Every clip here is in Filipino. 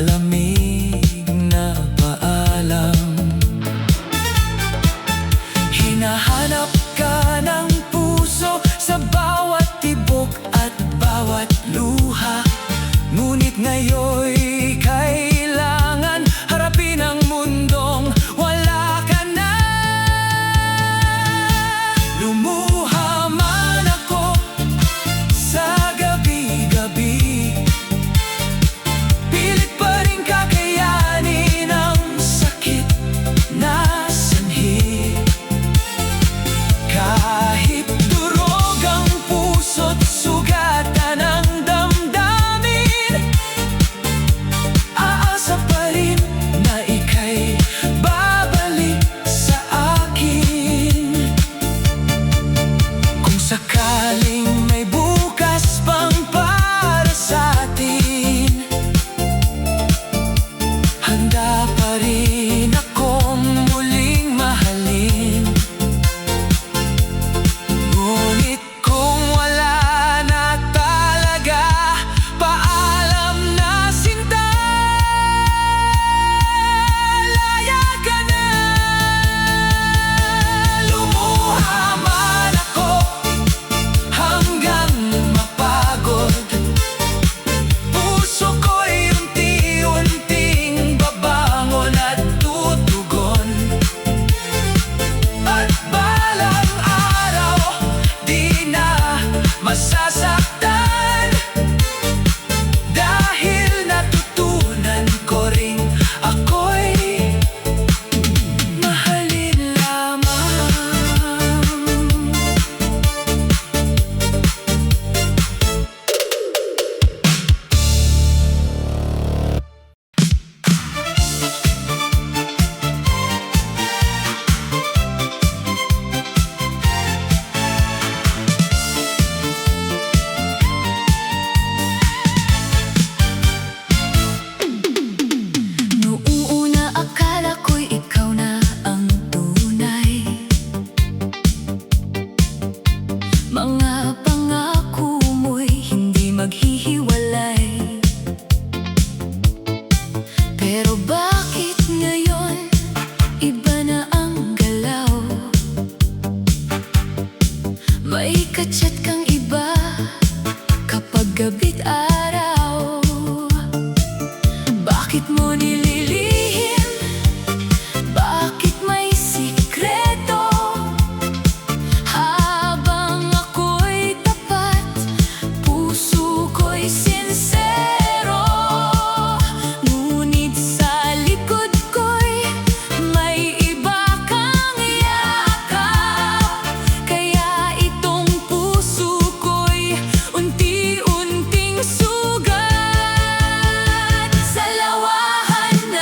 malamig na paalam. Hinahanap ka ng puso sa bawat tibok at bawat luha. Ngunit ngayon'y kailangan harapin ang mundong wala ka na. Lumuha man ako sa gabi-gabi, pilit pa rin kakayanin ang sakit na sanhi. Kahit durog ang puso't sugatan ang damdamin, aasa pa rin na ika'y babalik sa akin. Kung sakaling may bukas pang para sa atin, handa pa rin akong muling mahalin. Ngunit kung wala na talaga, paalam na sinta. Laya ka na. Lumuha man ako hanggang mapagod. Puso ko'y unti-unting babangon at tutugon. At balang araw, di na masasaktan, dahil natutunan ko ring ako'y mahalin lamang. Noong una akala ko'y ikaw na ang tunay. Mga pangako mo'y hindi maghihiwalay. Pero bakit ngayon iba na ang galaw? May ka-chat kang iba kapag gabi't araw. Bakit mo nililihim? Bakit may sikreto? Habang ako'y tapat, puso ko'y sincero. Ngunit sa likod ko'y may iba kang yakap. Kaya itong puso ko'y unti-unting sugat. Sa lawahan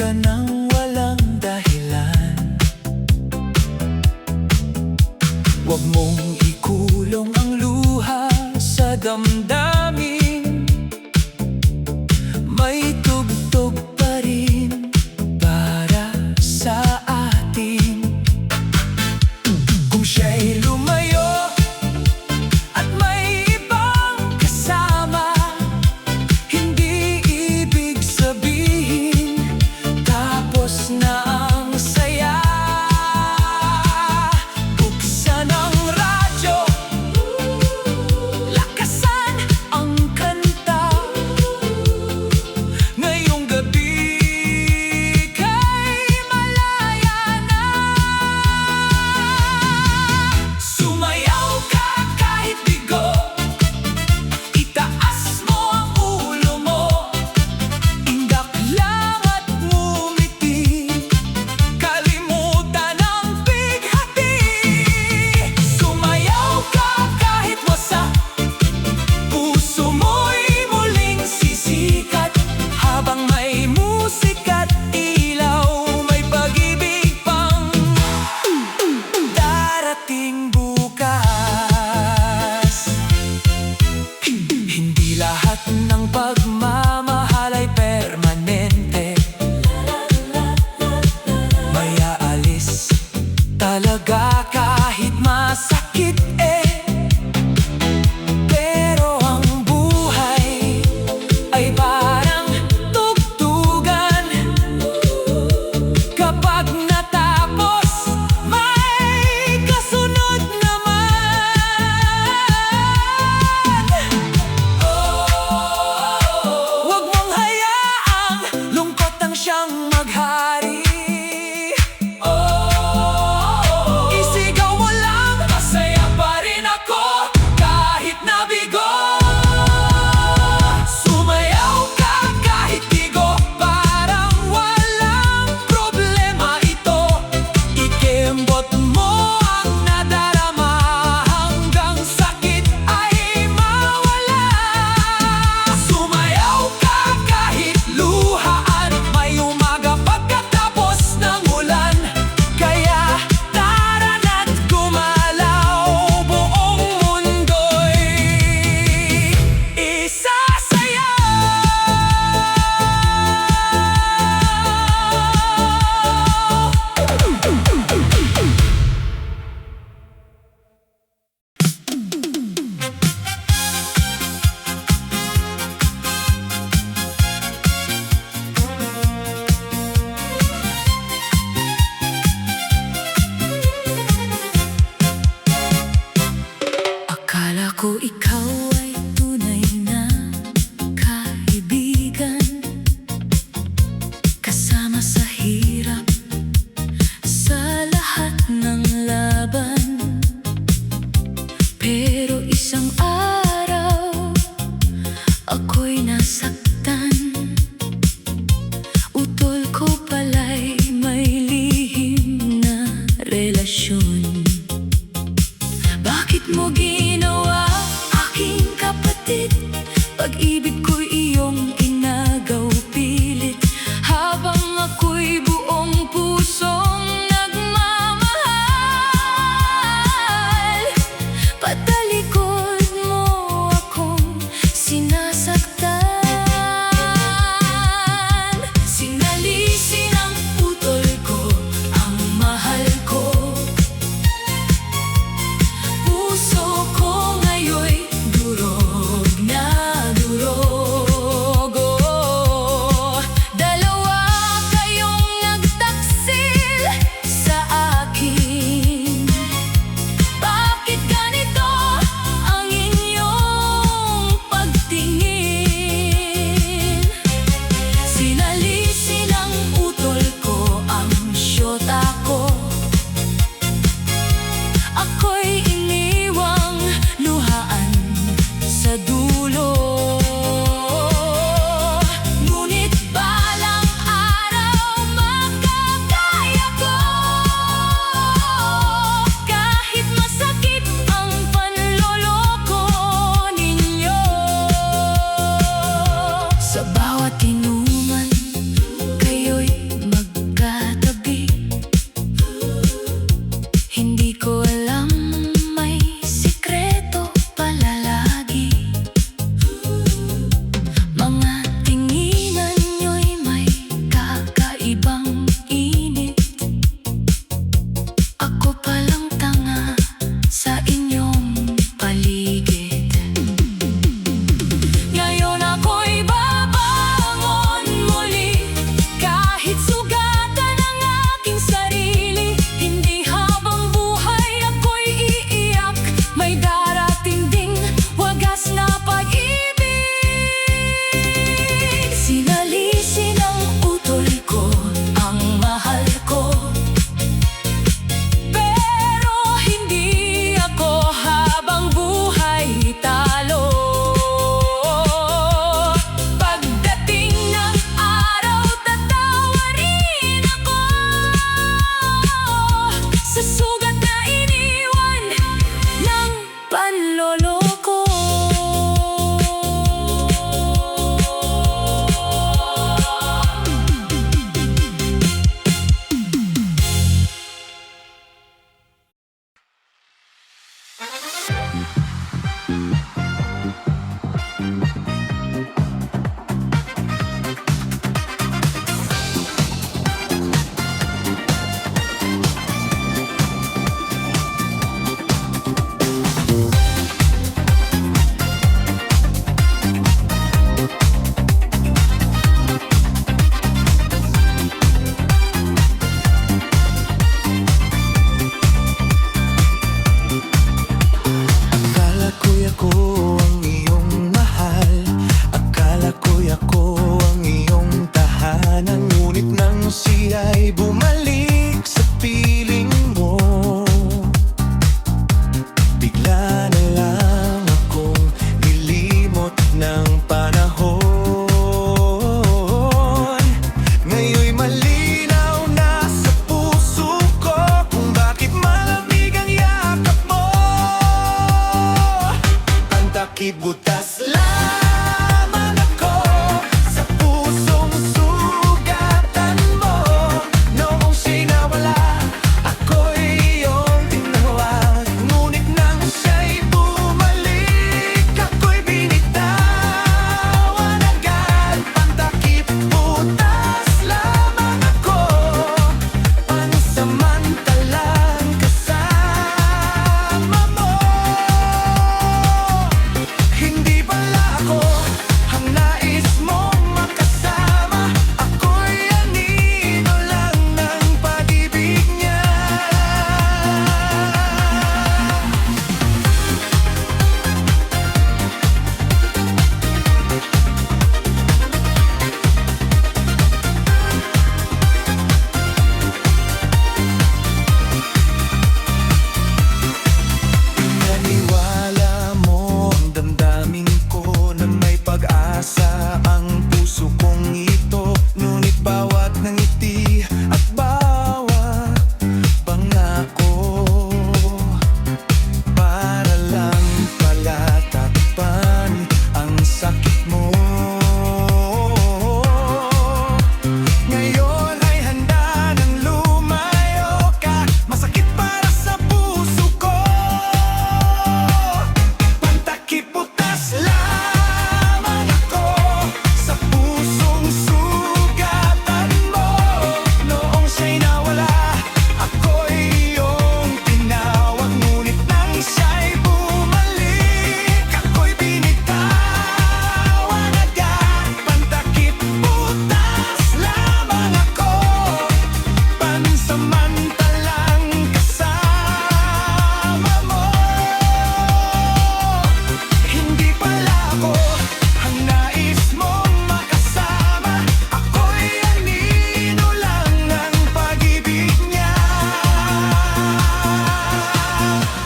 ka nang walang dahilan. Huwag mong ikulong ang luha sa damdamin. May tugtog pa rin para sa atin. Kung siya'y lumayo at may ibang kasama, hindi ibig sabihin dapat siya'y bumalik sa piling mo, bigla na lang akong nilimot ng panahon. Ngayon'y malinaw na sa puso ko kung bakit malamig ang yakap mo. Ang takip butas lamang ako sa pusong sugatan mo. Noong siya'y nawala, ako'y iyong tinawag. Ngunit nang siya'y bumalik, ako'y binitawan agad. Pantakip butas lamang ako, pansamantalang kasama mo. Hindi pala ako ang nais mong makasama. Ako'y anino lang ng pag-ibig niya. Pinaniwala mo ang damdamin ko na may pag-asa ang puso kong ito. Ngunit bawat ngiti at bawat pangako para lang palatakpan ang sakit mo. Ngayon ay handa nang lumayo ka. Masakit para sa puso ko. Pantakip butas lamang ako sa pusong sugatan mo. Noong siya'y nawala, ako'y iyong tinawag. Ngunit nang siya'y bumalik, ako'y binitawan agad. Pantakip butas lamang ako, pansamantalang kasama mo. Hindi pala ako ang nais mong makasama. Ako'y anino lang ng pag-ibig niya.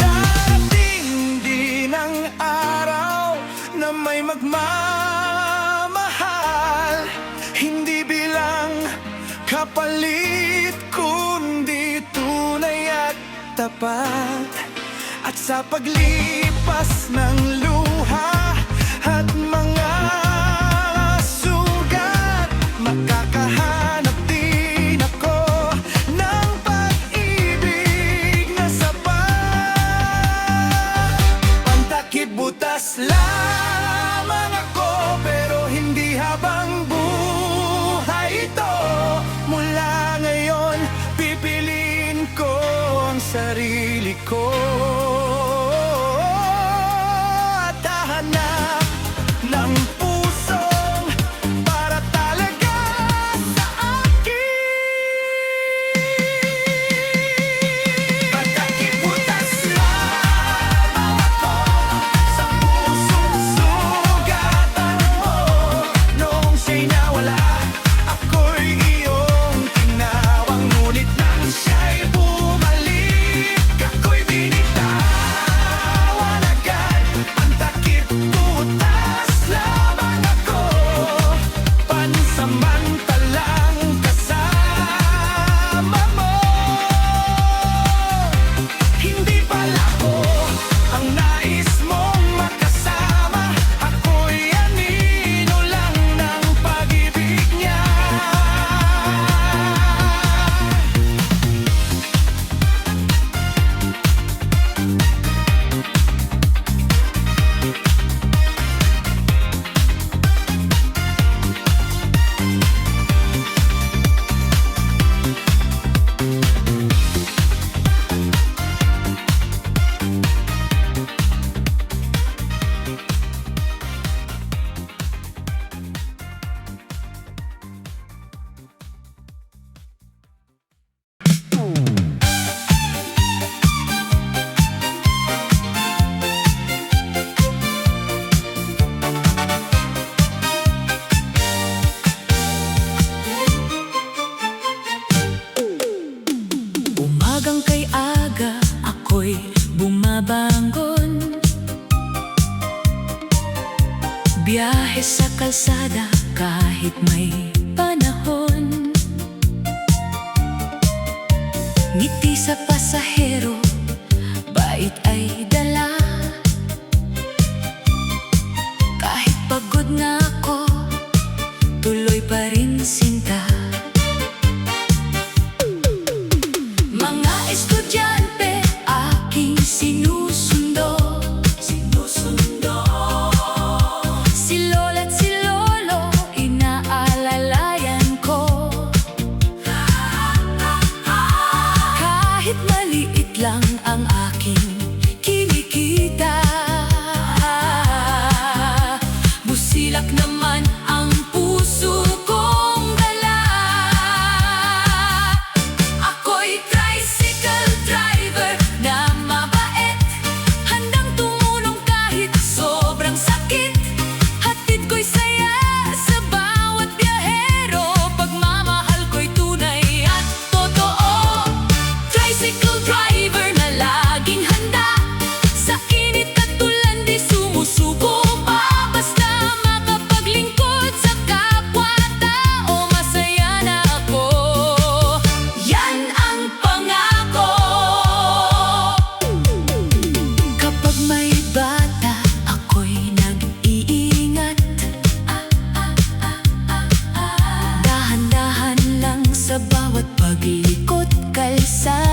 Darating din ang araw na may magmamahal, hindi bilang kapalit kundi tunay at tapat. At sa paglipas ng luha at mga sugat, makakahanap din ako ng pag-ibig na sapat. Pantakip butas lamang ako, pero hindi habang buhay ito. Mula ngayon, pipiliin ko ang sarili ko at hahanap ng pusong para talaga sa akin. Pantakip butas lamang ako sa pusong sugatan mo. Noong siya'y nawala, ako'y iyong tinawag. Ngunit nang siya'y bumalik, ako'y binitawan kalsada kahit may panahon. Ngiti sa pasahero, bait ay dala. Kahit pagod na ako, tuloy pa rin sinta. Mga estudyante aking sinusundo. Si lola't si lolo inaalalayan ko. Kahit maliit lang ang aking kinikita, busilak naman ang puso kong dala. Ako'y tricycle driver na mabait, handang tumulong kahit sobrang sakit. Hatid ko'y saya sa bawat biyahero, pagmamahal ko'y tunay at totoo. Tricycle driver na laging handa, sa init at ulan di sumusuko pa. Basta makapaglingkod sa kapwa-tao, masaya na ako. Yan ang pangako. Kapag may bata, ako'y nag-iingat. Dahan-dahan lang sa bawat paglikot kalsada.